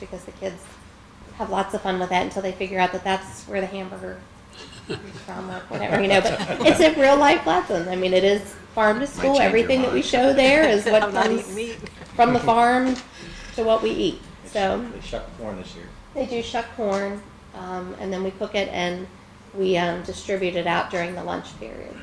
because the kids have lots of fun with that until they figure out that that's where the hamburger is from or whatever, but it's a real life lesson. I mean, it is farm to school. change your Everything that we mind. show there is what I'm not comes eating meat. from the farm to what we eat. So They shuck corn this year. they do shuck corn, and then we cook it and we distribute it out during the lunch periods.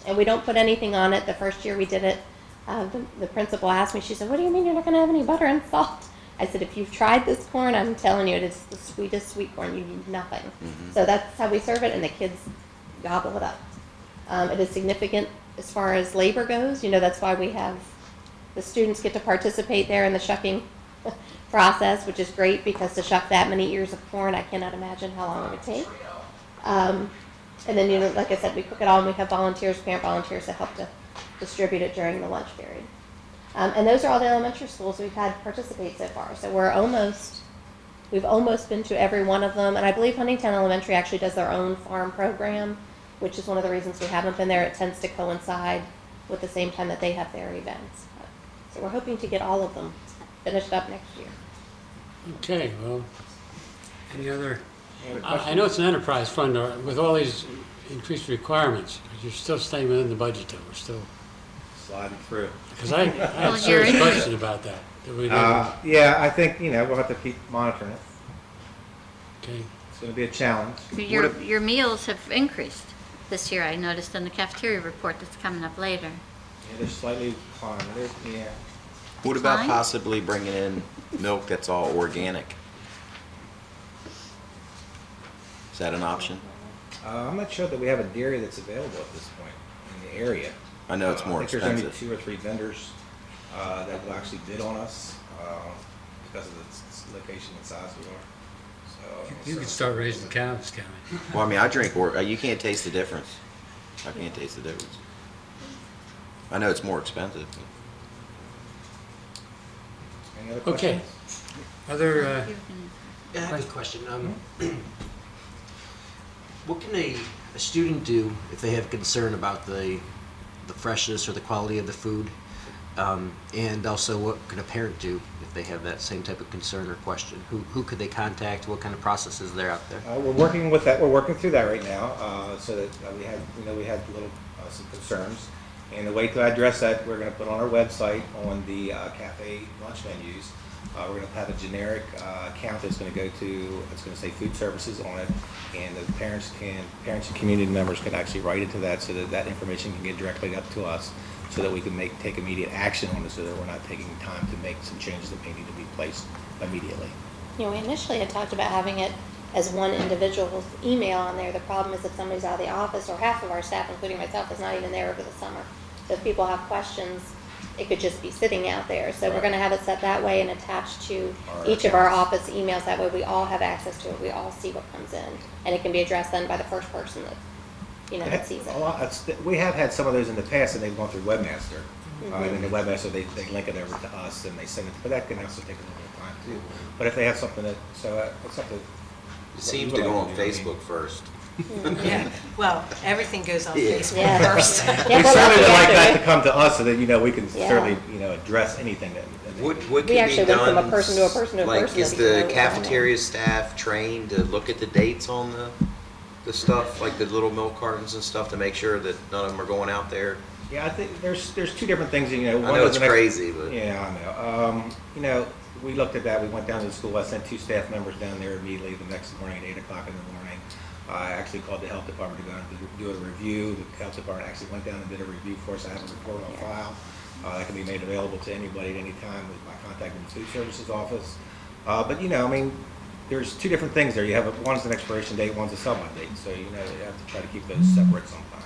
And we don't put anything on it. The first year we did it, the principal asked me, she said, "What do you mean you're not going to have any butter and salt?" I said, "If you've tried this corn, I'm telling you, it is the sweetest sweet corn. You need nothing." So that's how we serve it, and the kids gobble it up. It is significant as far as labor goes. That's why we have the students get to participate there in the shucking process, which is great because to shuck that many ears of corn, I cannot imagine how long it would take. And then, like I said, we cook it all, and we have volunteers, parent volunteers that help to distribute it during the lunch period. And those are all the elementary schools we've had participate so far. So we've almost been to every one of them. And I believe Huntington Elementary actually does their own farm program, which is one of the reasons we haven't been there. It tends to coincide with the same time that they have their events. So we're hoping to get all of them finished up next year. Okay, well, any other? I know it's an enterprise fund with all these increased requirements, but you're still staying within the budget though. We're still, Sliding through. because I had Well, a serious you're- question about that. That we didn't- Yeah, I think, we'll have to keep monitoring it. Okay, It's going to be a challenge. Your meals have increased this year, I noticed in the cafeteria report that's coming up later. Yeah, they're slightly climbing. Yeah. What about Fine. possibly bringing in milk that's all organic? Is that an option? I'm not sure that we have a dairy that's available at this point in the area. I know it's more I think there's only expensive. 2 or 3 vendors that will actually bid on us because of the location and size we are. So you could start raising cows, County. Well, I mean, I drink, you can't taste the difference. I can't taste the difference. I know it's more expensive. Any other Okay. questions? Other, Yeah, I have a question. What can a student do if they have concern about the freshness or the quality of the food? And also, what can a parent do if they have that same type of concern or question? Who could they contact? What kind of process is there out there? We're working with that. We're working through that right now, so that we had, we had little some concerns, and the way to address that, we're going to put on our website on the cafe lunch menus. We're going to have a generic account that's going to go to. It's going to say food services on it, and the parents and community members can actually write into that, so that that information can get directly up to us, so that we can take immediate action on it, so that we're not taking time to make some changes that may need to be placed immediately. We initially had talked about having it as one individual's email on there. The problem is if somebody's out of the office, or half of our staff, including myself, is not even there over the summer. So if people have questions, it could just be sitting out there. So we're going to have it set that way and attached to each of our office emails. That way we all have access to it. We all see what comes in. And it can be addressed then by the first person that sees it. We have had some of those in the past, and they've gone through Webmaster. And then the Webmaster, they link it over to us, and they send it, but that can also take a little bit of time too. But if they have something that, it's something. It seems to go on Facebook first. Yeah, well, everything goes on Yeah. Facebook Yeah. first. Yeah, We we're certainly lucky would like that after to come to us, so that, we can Yeah. certainly, address anything that. What We can be actually went from a done? person to a person to a Like, person is that we know the what we're doing. cafeteria staff trained to look at the dates on the stuff, like the little milk cartons and stuff, to make sure that none of them are going out there? Yeah, I think there's 2 different things, I one know was it's an ex- crazy, but Yeah, I know. We looked at that. We went down to the school. I sent 2 staff members down there immediately the next morning at 8 o'clock in the morning. I actually called the health department to go and do a review. The health department actually went down and did a review for us. I have a report on file that can be made available to anybody at any time by contacting the food services office. But there's 2 different things there. You have one's an expiration date, one's a sell-by date. So you have to try to keep those separate sometimes.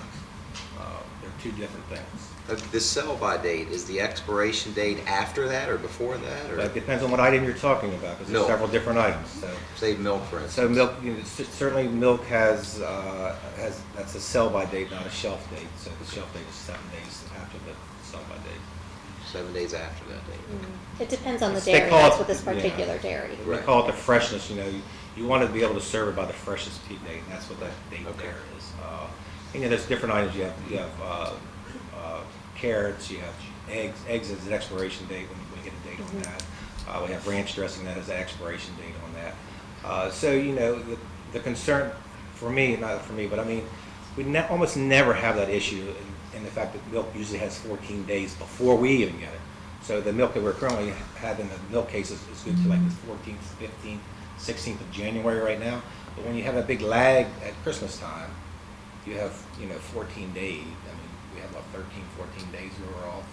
They're 2 different things. the sell-by date, is the expiration date after that or before that? But it Or depends on what item you're talking about, because there's Milk. several different items. say milk, for instance? So milk, certainly milk has that's a sell-by date, not a shelf date. So the shelf date is 7 days after the sell-by date. 7 days after that date. It depends on the They dairy. call That's it- what this yeah. particular dairy. We Right. call it the freshness. You want to be able to serve it by the freshest peak date, and that's what that date Okay. there is. There's different items. You have carrots. You have eggs. Eggs is an expiration date when you get a date on that. We have ranch dressing that has an expiration date on that. So, you know, the concern for me, not for me, but I mean, we almost never have that issue in the fact that milk usually has 14 days before we even get it. So the milk that we're currently having, the milk cases is good to like the 14th, 15th, 16th of January right now. But when you have a big lag at Christmas time, you have, you know, 14 days. I mean, we have about 13, 14 days where we're off.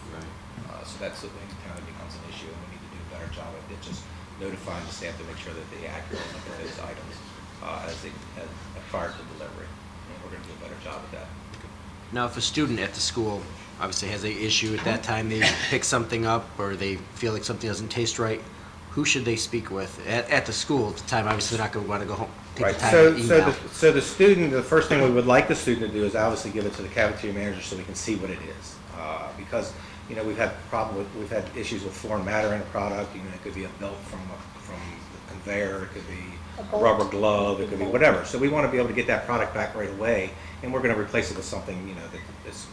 So that's when it kind of becomes an issue, and we need to do a better job of it, just notifying the staff to make sure that they accurately look at those items as prior to delivery. And we're going to do a better job of that. Now, if a student at the school obviously has an issue at that time, they pick something up or they feel like something doesn't taste right, who should they speak with at the school at the time? Obviously, they're not going to want to go home, take Right. the time to email. So the student, the first thing we would like the student to do is obviously give it to the cafeteria manager so we can see what it is. Because, you know, we've had issues with foreign matter in a product. You know, it could be a belt from the conveyor, it could be a rubber glove, it could be whatever. So we want to be able to get that product back right away, and we're going to replace it with something, you know, that's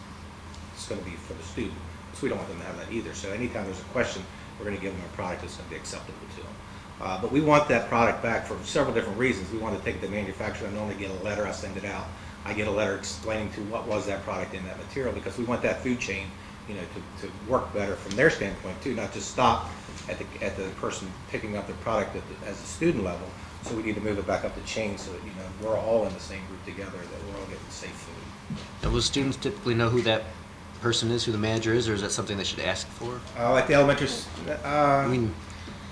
going to be for the student. So we don't want them to have that either. So anytime there's a question, we're going to give them a product that's going to be acceptable to them. But we want that product back for several different reasons. We want to take the manufacturer. I normally get a letter, I send it out. I get a letter explaining to what was that product in that material, because we want that food chain, you know, to work better from their standpoint too, not just stop at the person picking up the product as a student level. So we need to move it back up the chain so that, you know, we're all in the same group together, that we're all getting safe food. Now, will students typically know who that person is, who the manager is, or is that something they should ask for? Like the elementary, I mean,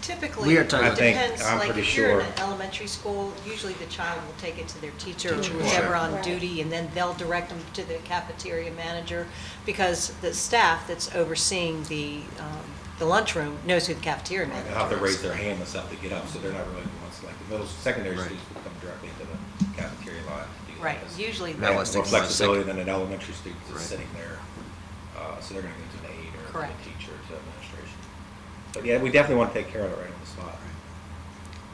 Typically, We are it talking- I think- depends, I'm like pretty if you're in sure. an elementary school, usually the child will take it to their teacher or Teacher, whoever right. on Right. duty, and then they'll direct them to the cafeteria manager, because the staff that's overseeing the lunchroom knows who the cafeteria They'll manager have to raise is. their hand and stuff to get up, so they're not really the ones, like the secondary Right. students will come directly to the cafeteria line. to do Right, this. usually They Now have let's more take one flexibility second. than an elementary student that's Right. sitting there, so they're gonna go to an aide or to Correct. a teacher or to administration. But yeah, we definitely want to take care of it right on the spot.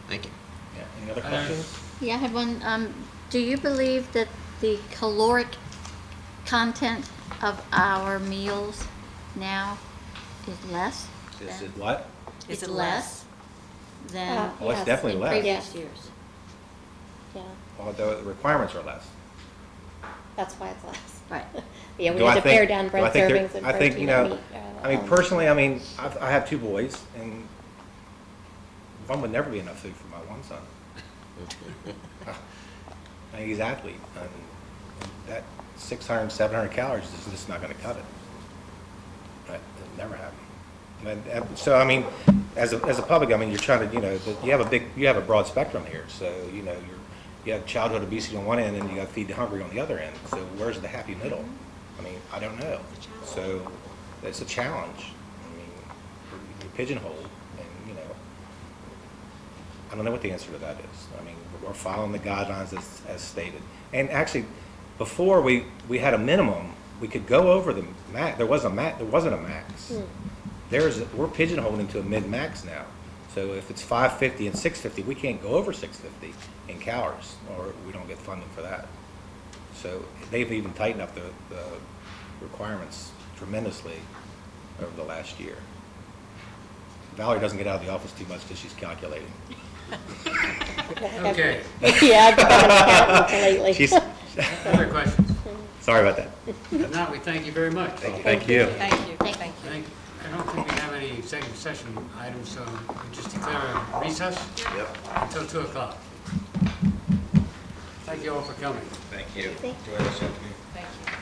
thank you. Yeah, any other questions? Yeah, I had one. Do you believe that the caloric content of our meals now is less? Is it what? Is it less than Oh, it's Yes, definitely in less. previous Yes. years? Yeah, Well, the requirements are less. that's why it's less. Right. Yeah, we Do had I to think- pare down do bread I think there- servings and I think, you protein know, and meat. I mean, personally, I mean, I have two boys, and one would never be enough food for my one son. I mean, he's an athlete, and that 600, 700 calories is just not going to cut it. Right? It'll never happen. And so, I mean, as a public, I mean, you're trying to, you know, you have a broad spectrum here. So, you know, you have childhood obesity on one end, and you got feed the hungry on the other end. So, where's the happy middle? I mean, I don't know. So, it's a challenge. I mean, you're pigeonholed, and you know, I don't know what the answer to that is. I mean, we're following the guidelines as stated. And actually, before we had a minimum, we could go over the max. There wasn't a max. We're pigeonholed into a mid-max now. So if it's 550 and 650, we can't go over 650 in calories, or we don't get funding for that. So they've even tightened up the requirements tremendously over the last year. Valerie doesn't get out of the office too much because she's calculating. Okay, Yeah, I've become an accountant lately. She's, other questions? sorry about that. If not, we thank you very much. Thank you. Thank you, Thank thank you. I don't think we have any executive session items, so we just declare a recess Yep. until 2 o'clock. Thank you all for coming. Thank you. Thank Enjoy this afternoon. Thank you.